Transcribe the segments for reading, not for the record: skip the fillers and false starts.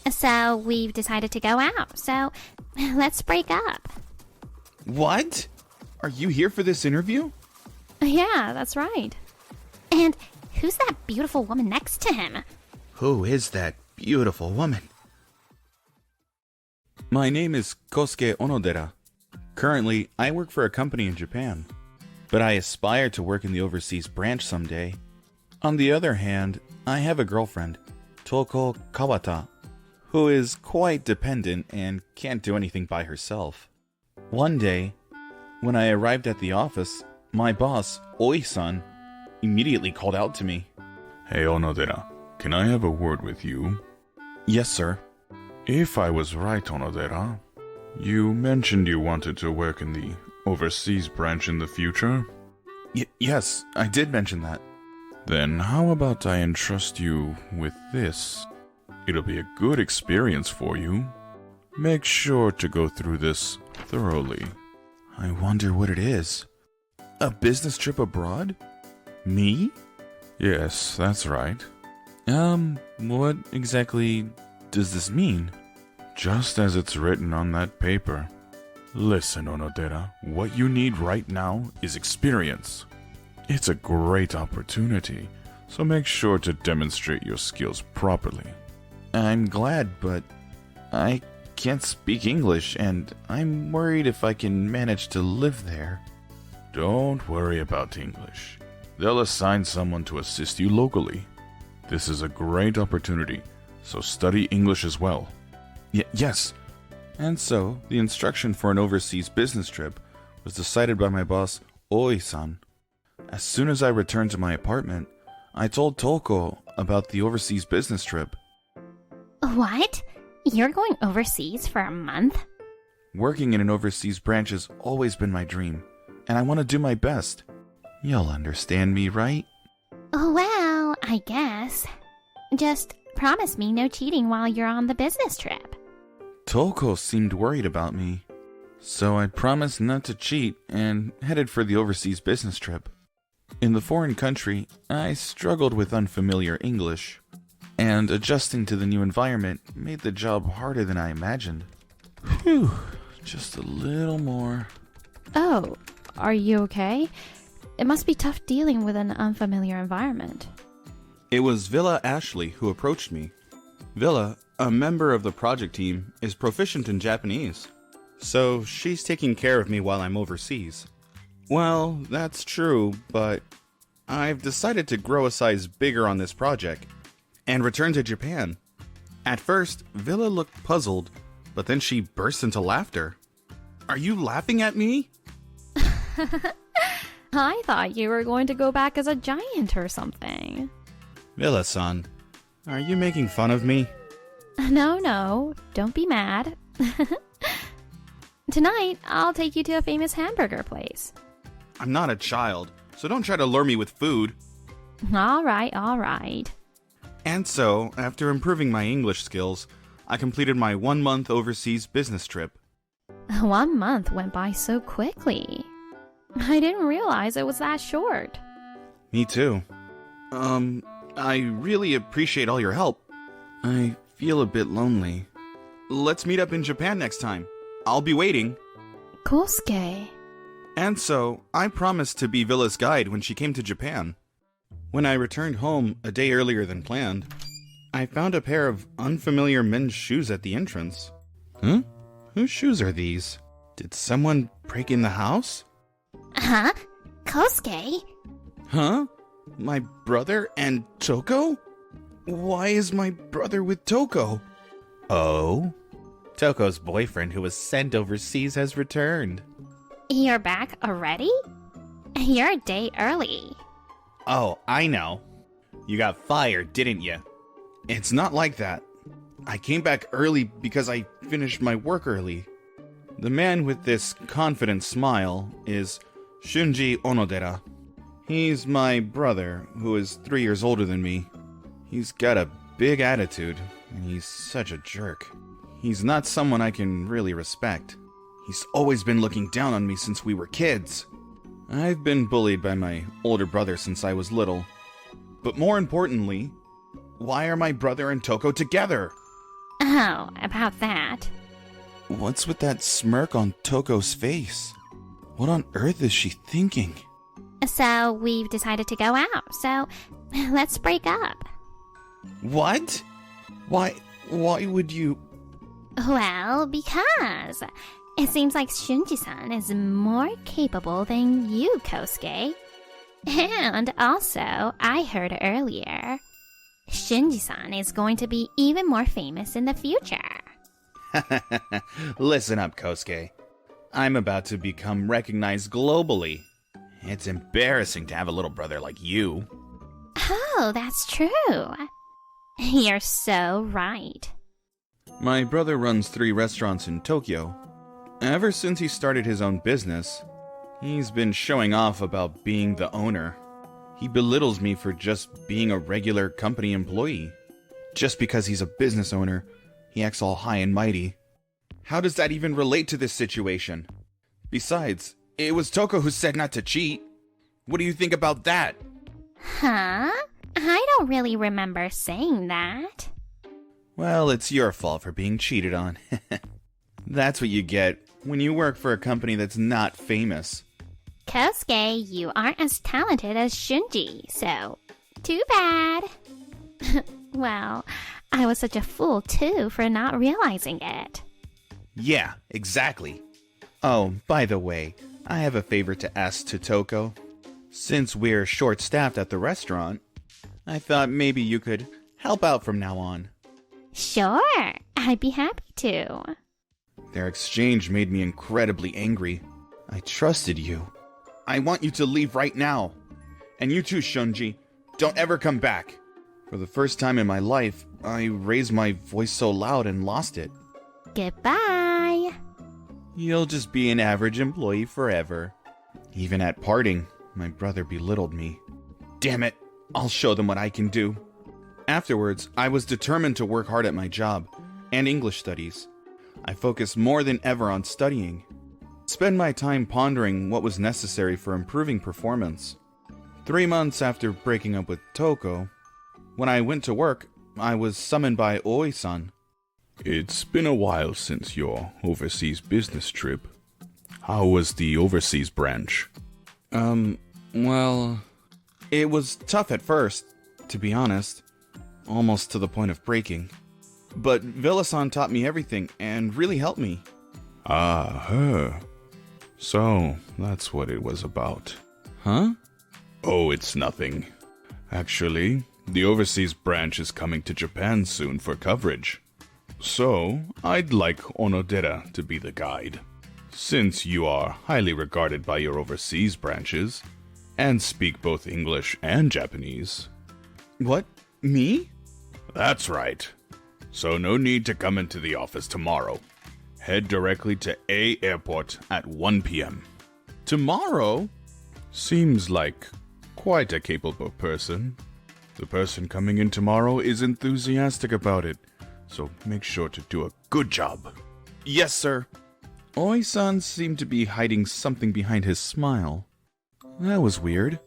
So we've decided to go out. So let's break up. What? Are you here for this interview? Yeah, that's right. And who's that beautiful woman next to him? Who is that beautiful woman? My name is Kosuke Onodera. Currently, I work for a company in Japan, but I aspire to work in the overseas branch someday. On the other hand, I have a girlfriend, Toko Kawata, who is quite dependent and can't do anything by herself. One day, when I arrived at the office, my boss, Oi-san, immediately called out to me. Hey Onodera, can I have a word with you? Yes, sir. If I was right, Onodera, you mentioned you wanted to work in the overseas branch in the future? Yes, I did mention that. Then how about I entrust you with this? It'll be a good experience for you. Make sure to go through this thoroughly. I wonder what it is. A business trip abroad? Me? Yes, that's right. What exactly does this mean? Just as it's written on that paper. Listen, Onodera, what you need right now is experience. It's a great opportunity, so make sure to demonstrate your skills properly. I'm glad, but I can't speak English, and I'm worried if I can manage to live there. Don't worry about English. They'll assign someone to assist you locally. This is a great opportunity, so study English as well. Yes. And so, the instruction for an overseas business trip was decided by my boss, Oi-san. As soon as I returned to my apartment, I told Toko about the overseas business trip. What? You're going overseas for a month? Working in an overseas branch has always been my dream, and I want to do my best. You'll understand me, right? Well, I guess. Just promise me no cheating while you're on the business trip. Toko seemed worried about me, so I promised not to cheat and headed for the overseas business trip. In the foreign country, I struggled with unfamiliar English, and adjusting to the new environment made the job harder than I imagined. Whew, just a little more. Oh, are you okay? It must be tough dealing with an unfamiliar environment. It was Villa Ashley who approached me. Villa, a member of the project team, is proficient in Japanese, so she's taking care of me while I'm overseas. Well, that's true, but I've decided to grow a size bigger on this project and return to Japan. At first, Villa looked puzzled, but then she burst into laughter. Are you laughing at me? I thought you were going to go back as a giant or something. Villa-san, are you making fun of me? No, don't be mad. Tonight, I'll take you to a famous hamburger place. I'm not a child, so don't try to lure me with food. All right. And so, after improving my English skills, I completed my 1-month overseas business trip. 1 month went by so quickly. I didn't realize it was that short. Me too. I really appreciate all your help. I feel a bit lonely. Let's meet up in Japan next time. I'll be waiting. Kosuke. And so, I promised to be Villa's guide when she came to Japan. When I returned home a day earlier than planned, I found a pair of unfamiliar men's shoes at the entrance. Huh? Whose shoes are these? Did someone break in the house? Huh? Kosuke? Huh? My brother and Toko? Why is my brother with Toko? Oh? Toko's boyfriend who was sent overseas has returned. You're back already? You're a day early. Oh, I know. You got fired, didn't you? It's not like that. I came back early because I finished my work early. The man with this confident smile is Shunji Onodera. He's my brother, who is 3 years older than me. He's got a big attitude, and he's such a jerk. He's not someone I can really respect. He's always been looking down on me since we were kids. I've been bullied by my older brother since I was little. But more importantly, why are my brother and Toko together? Oh, about that. What's with that smirk on Toko's face? What on earth is she thinking? So we've decided to go out, so let's break up. What? Why would you... Well, because it seems like Shunji-san is more capable than you, Kosuke. And also, I heard earlier, Shinji-san is going to be even more famous in the future. Listen up, Kosuke. I'm about to become recognized globally. It's embarrassing to have a little brother like you. Oh, that's true. You're so right. My brother runs 3 restaurants in Tokyo. Ever since he started his own business, he's been showing off about being the owner. He belittles me for just being a regular company employee. Just because he's a business owner, he acts all high and mighty. How does that even relate to this situation? Besides, it was Toko who said not to cheat. What do you think about that? Huh? I don't really remember saying that. Well, it's your fault for being cheated on. That's what you get when you work for a company that's not famous. Kosuke, you aren't as talented as Shunji, so too bad. Well, I was such a fool too for not realizing it. Yeah, exactly. Oh, by the way, I have a favor to ask to Toko. Since we're short-staffed at the restaurant, I thought maybe you could help out from now on. Sure, I'd be happy to. Their exchange made me incredibly angry. I trusted you. I want you to leave right now. And you too, Shunji. Don't ever come back. For the first time in my life, I raised my voice so loud and lost it. Goodbye. You'll just be an average employee forever. Even at parting, my brother belittled me. Damn it, I'll show them what I can do. Afterwards, I was determined to work hard at my job and English studies. I focused more than ever on studying. Spend my time pondering what was necessary for improving performance. 3 months after breaking up with Toko, when I went to work, I was summoned by Oi-san. It's been a while since your overseas business trip. How was the overseas branch? Well, it was tough at first, to be honest. Almost to the point of breaking. But Villa-san taught me everything and really helped me. Ah, her. So, that's what it was about. Huh? Oh, it's nothing. Actually, the overseas branch is coming to Japan soon for coverage. So, I'd like Onodera to be the guide. Since you are highly regarded by your overseas branches, and speak both English and Japanese. What? Me? That's right. So no need to come into the office tomorrow. Head directly to A Airport at 1 p.m. Tomorrow? Seems like quite a capable person. The person coming in tomorrow is enthusiastic about it, so make sure to do a good job. Yes, sir. Oi-san seemed to be hiding something behind his smile. That was weird.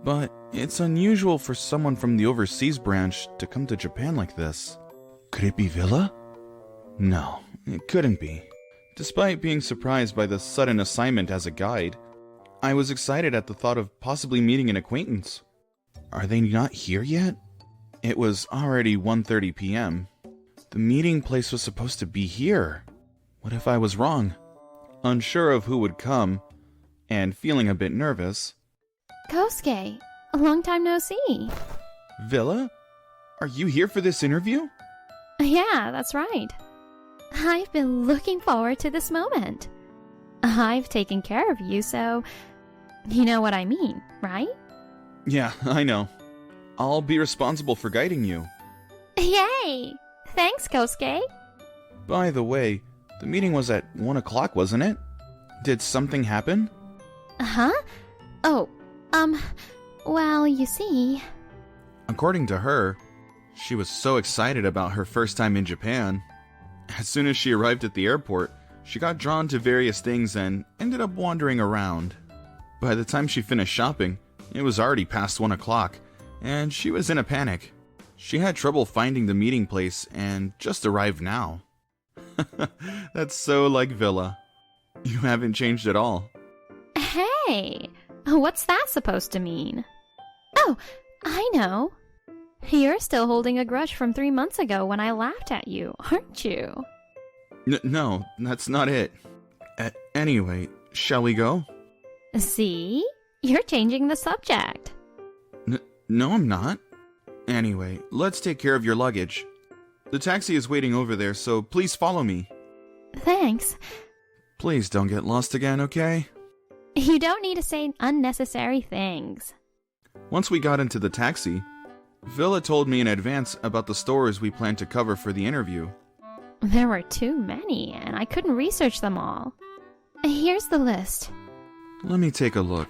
But it's unusual for someone from the overseas branch to come to Japan like this. Could it be Villa? No, it couldn't be. Despite being surprised by the sudden assignment as a guide, I was excited at the thought of possibly meeting an acquaintance. Are they not here yet? It was already 1:30 p.m. The meeting place was supposed to be here. What if I was wrong? Unsure of who would come, and feeling a bit nervous. Kosuke, a long time no see. Villa? Are you here for this interview? Yeah, that's right. I've been looking forward to this moment. I've taken care of you, so you know what I mean, right? Yeah, I know. I'll be responsible for guiding you. Yay! Thanks, Kosuke. By the way, the meeting was at 1 o'clock, wasn't it? Did something happen? Huh? Oh, well, you see... According to her, she was so excited about her first time in Japan. As soon as she arrived at the airport, she got drawn to various things and ended up wandering around. By the time she finished shopping, it was already past 1 o'clock, and she was in a panic. She had trouble finding the meeting place and just arrived now. That's so like Villa. You haven't changed at all. Hey, what's that supposed to mean? Oh, I know. You're still holding a grudge from 3 months ago when I laughed at you, aren't you? No, that's not it. Anyway, shall we go? See? You're changing the subject. No, I'm not. Anyway, let's take care of your luggage. The taxi is waiting over there, so please follow me. Thanks. Please don't get lost again, okay? You don't need to say unnecessary things. Once we got into the taxi, Villa told me in advance about the stores we planned to cover for the interview. There were too many, and I couldn't research them all. Here's the list. Let me take a look.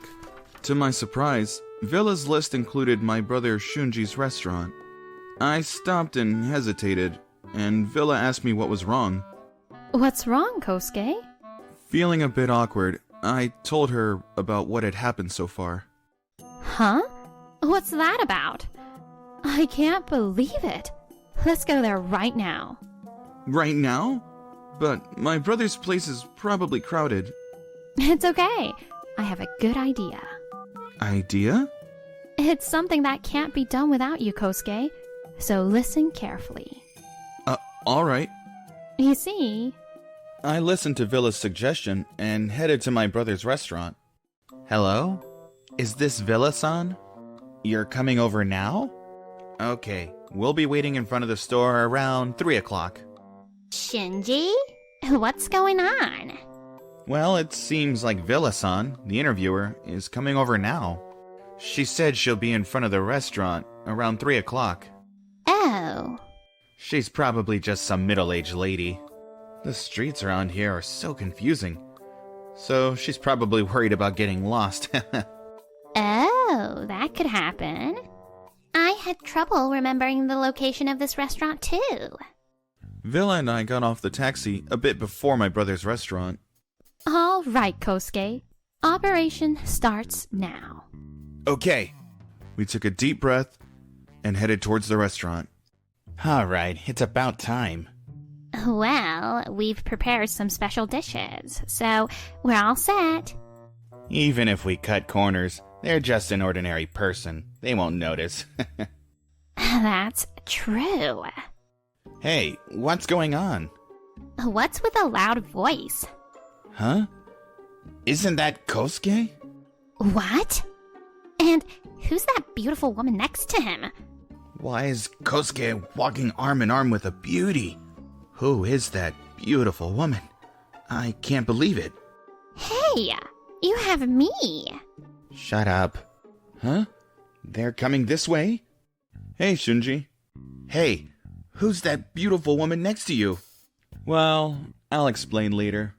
To my surprise, Villa's list included my brother Shunji's restaurant. I stopped and hesitated, and Villa asked me what was wrong. What's wrong, Kosuke? Feeling a bit awkward, I told her about what had happened so far. Huh? What's that about? I can't believe it. Let's go there right now. Right now? But my brother's place is probably crowded. It's okay. I have a good idea. Idea? It's something that can't be done without you, Kosuke. So listen carefully. Alright. You see... I listened to Villa's suggestion and headed to my brother's restaurant. Hello? Is this Villa-san? You're coming over now? Okay, we'll be waiting in front of the store around 3 o'clock. Shinji? What's going on? Well, it seems like Villa-san, the interviewer, is coming over now. She said she'll be in front of the restaurant around 3 o'clock. Oh. She's probably just some middle-aged lady. The streets around here are so confusing. So she's probably worried about getting lost. Oh, that could happen. I had trouble remembering the location of this restaurant, too. Villa and I got off the taxi a bit before my brother's restaurant. All right, Kosuke. Operation starts now. Okay. We took a deep breath and headed towards the restaurant. All right, it's about time. Well, we've prepared some special dishes, so we're all set. Even if we cut corners, they're just an ordinary person. They won't notice. That's true. Hey, what's going on? What's with a loud voice? Huh? Isn't that Kosuke? What? And who's that beautiful woman next to him? Why is Kosuke walking arm in arm with a beauty? Who is that beautiful woman? I can't believe it. Hey, you have me. Shut up. Huh? They're coming this way? Hey, Shunji. Hey, who's that beautiful woman next to you? Well, I'll explain later.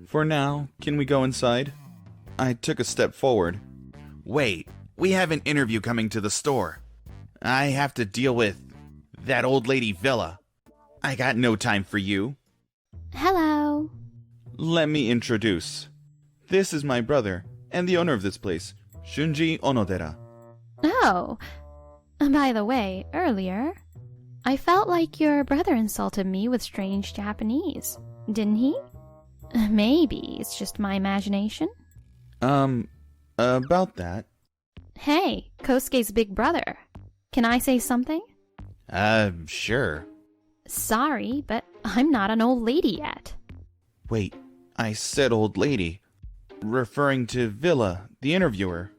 For now, can we go inside? I took a step forward. Wait, we have an interview coming to the store. I have to deal with that old lady Villa. I got no time for you. Hello. Let me introduce. This is my brother and the owner of this place, Shunji Onodera. Oh, by the way, earlier, I felt like your brother insulted me with strange Japanese, didn't he? Maybe it's just my imagination. About that. Hey, Kosuke's big brother. Can I say something? Sure. Sorry, but I'm not an old lady yet. Wait, I said old lady. Referring to Villa, the interviewer.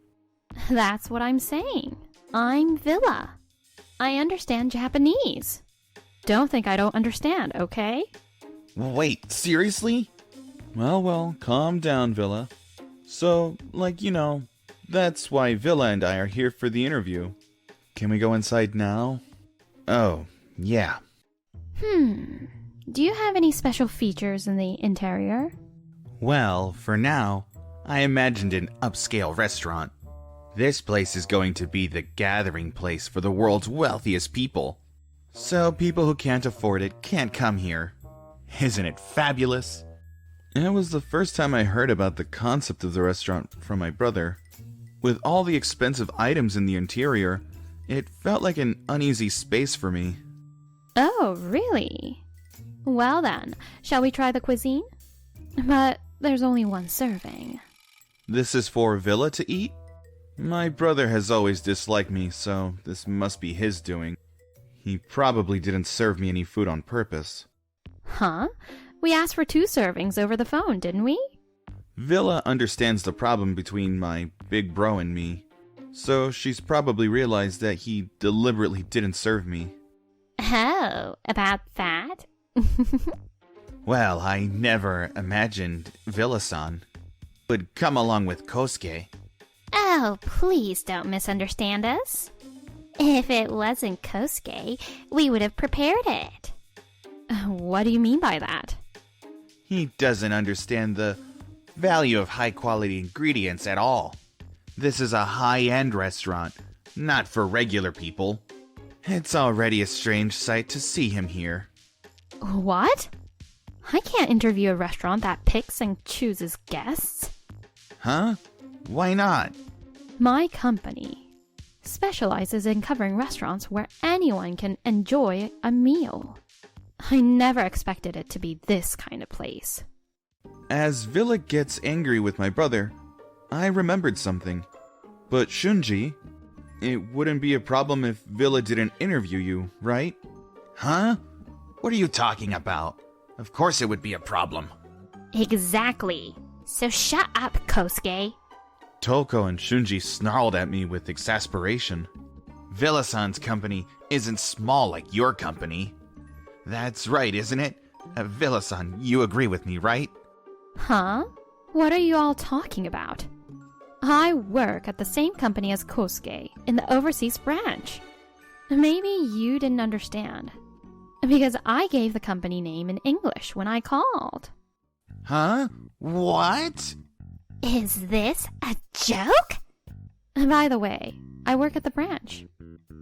That's what I'm saying. I'm Villa. I understand Japanese. Don't think I don't understand, okay? Wait, seriously? Well, calm down, Villa. So, that's why Villa and I are here for the interview. Can we go inside now? Oh, yeah. Do you have any special features in the interior? Well, for now, I imagined an upscale restaurant. This place is going to be the gathering place for the world's wealthiest people. So people who can't afford it can't come here. Isn't it fabulous? It was the first time I heard about the concept of the restaurant from my brother. With all the expensive items in the interior, It felt like an uneasy space for me. Oh, really? Well then, shall we try the cuisine? But there's only one serving. This is for Villa to eat? My brother has always disliked me, so this must be his doing. He probably didn't serve me any food on purpose. Huh? We asked for 2 servings over the phone, didn't we? Villa understands the problem between my big bro and me, so she's probably realized that he deliberately didn't serve me. Oh, about that? Well, I never imagined Villa-san would come along with Kosuke. Oh, please don't misunderstand us. If it wasn't Kosuke, we would have prepared it. What do you mean by that? He doesn't understand the value of high-quality ingredients at all. This is a high-end restaurant, not for regular people. It's already a strange sight to see him here. What? I can't interview a restaurant that picks and chooses guests. Huh? Why not? My company specializes in covering restaurants where anyone can enjoy a meal. I never expected it to be this kind of place. As Villa gets angry with my brother, I remembered something. But Shunji, it wouldn't be a problem if Villa didn't interview you, right? Huh? What are you talking about? Of course it would be a problem. Exactly. So shut up, Kosuke. Toko and Shunji snarled at me with exasperation. Villa-san's company isn't small like your company. That's right, isn't it? Villa-san, you agree with me, right? Huh? What are you all talking about? I work at the same company as Kosuke in the overseas branch. Maybe you didn't understand. Because I gave the company name in English when I called. Huh? What? Is this a joke? By the way, I work at the branch.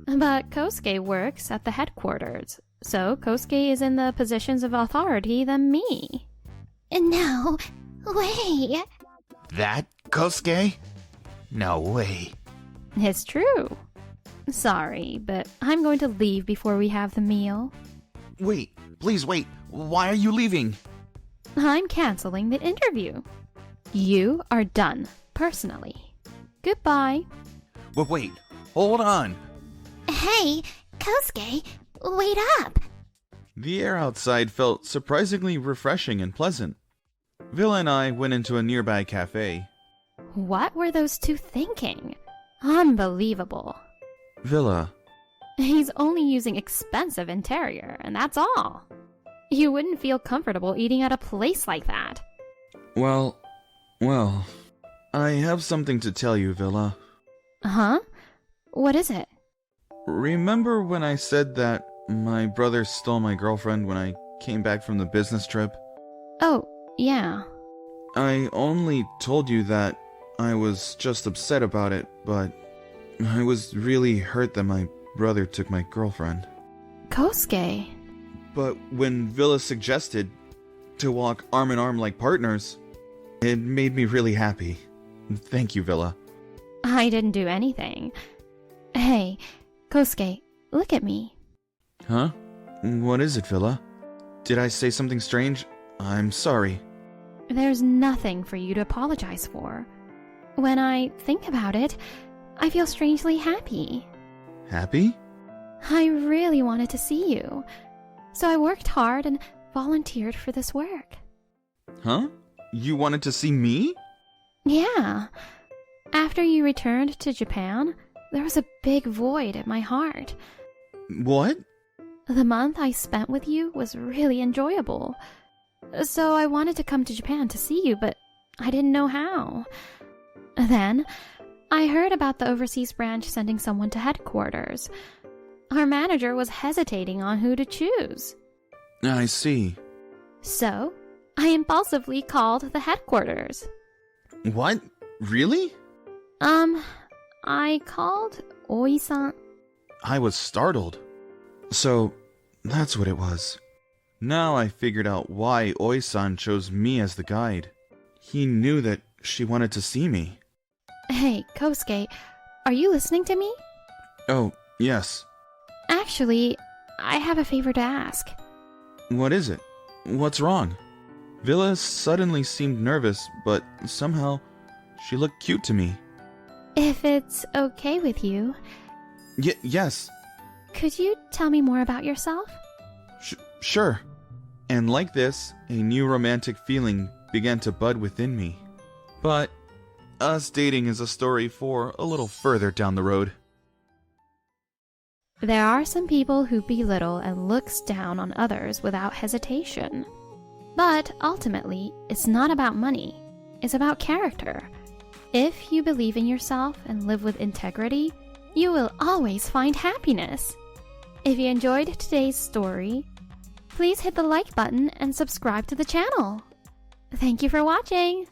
But Kosuke works at the headquarters, so Kosuke is in the positions of authority than me. No way. That Kosuke? No way. It's true. Sorry, but I'm going to leave before we have the meal. Wait, please wait. Why are you leaving? I'm canceling the interview. You are done, personally. Goodbye. But wait, hold on. Hey, Kosuke, wait up. The air outside felt surprisingly refreshing and pleasant. Villa and I went into a nearby cafe. What were those 2 thinking? Unbelievable. Villa. He's only using expensive interior, and that's all. You wouldn't feel comfortable eating at a place like that. Well, I have something to tell you, Villa. Huh? What is it? Remember when I said that my brother stole my girlfriend when I came back from the business trip? Oh, yeah. I only told you that I was just upset about it, but I was really hurt that my brother took my girlfriend. Kosuke. But when Villa suggested to walk arm in arm like partners, it made me really happy. Thank you, Villa. I didn't do anything. Hey, Kosuke, look at me. Huh? What is it, Villa? Did I say something strange? I'm sorry. There's nothing for you to apologize for. When I think about it, I feel strangely happy. Happy? I really wanted to see you, so I worked hard and volunteered for this work. Huh? You wanted to see me? Yeah. After you returned to Japan, there was a big void in my heart. What? The month I spent with you was really enjoyable. So I wanted to come to Japan to see you, but I didn't know how. Then, I heard about the overseas branch sending someone to headquarters. Our manager was hesitating on who to choose. I see. So, I impulsively called the headquarters. What? Really? I called Oi-san. I was startled. So, that's what it was. Now I figured out why Oi-san chose me as the guide. He knew that she wanted to see me. Hey, Kosuke, are you listening to me? Oh, Yes. Actually, I have a favor to ask. What is it? What's wrong? Villa suddenly seemed nervous, but somehow she looked cute to me. If it's okay with you, Yes. could you tell me more about yourself? Sure. And like this, a new romantic feeling began to bud within me. But us dating is a story for a little further down the road. There are some people who belittle and looks down on others without hesitation. But ultimately, it's not about money. It's about character. If you believe in yourself and live with integrity, you will always find happiness. If you enjoyed today's story, please hit the like button and subscribe to the channel. Thank you for watching!